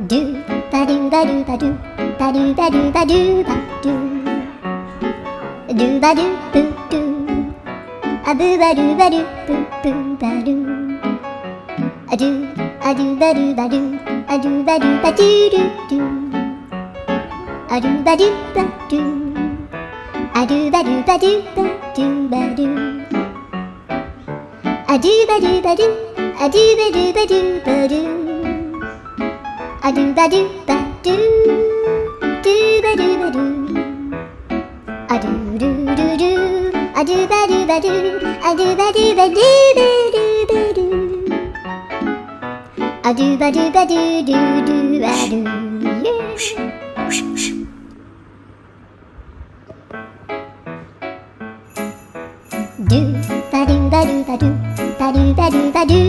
do ba do ba do ba do ba do ba do ba do ba do ba do boo do a boo ba do ba do boo boo ba do a do ba do ba do a do ba do ba do do do a do ba do ba do a do ba do ba do ba do ba do a do ba do ba do a do ba do ba do ba do a do ba do ba do do ba do ba do a do do do do a do ba do ba do a do ba do ba do ba do ba do a do ba do ba do do do ba do do ba do ba do ba do ba do ba do ba do